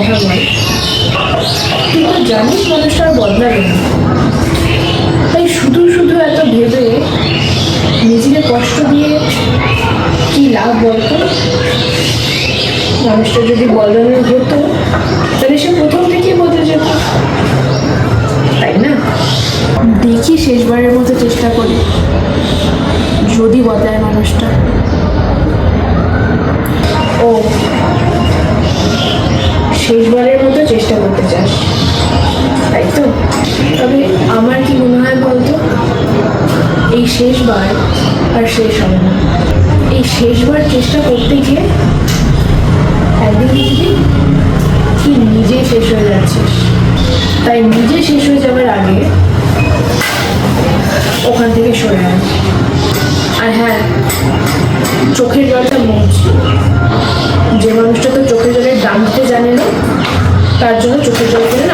কথা বল, তুই তো জানিস মানুষটা আর বদলাবে না। তাই শুধু শুধু এত ভেবে নিজেকে কষ্ট দিয়ে কি লাভ বলতো? মানুষটা যদি বদলানোর হতো তাহলে সে প্রথম থেকেই বদলে যেত, তাই না? দেখি শেষবারের মতো চেষ্টা করি, যদি বদলায় মানুষটা। ও, শেষবারের মতো চেষ্টা করতে চাস, তাই তো? তবে আমার কি মনে হয় বলতো, এই শেষবার আর শেষ হবে না। এই শেষবার চেষ্টা করতে গিয়ে একদিন দেখবি তুই নিজেই শেষ হয়ে যাচ্ছিস। তাই নিজে শেষ হয়ে যাবার আগে ওখান থেকে সরে আয়। আর হ্যাঁ, চোখের জলটা মুছ। যে মানুষটা তো চোখের জলের দাম দিতে জানে না, তার জন্য চোখের জল করে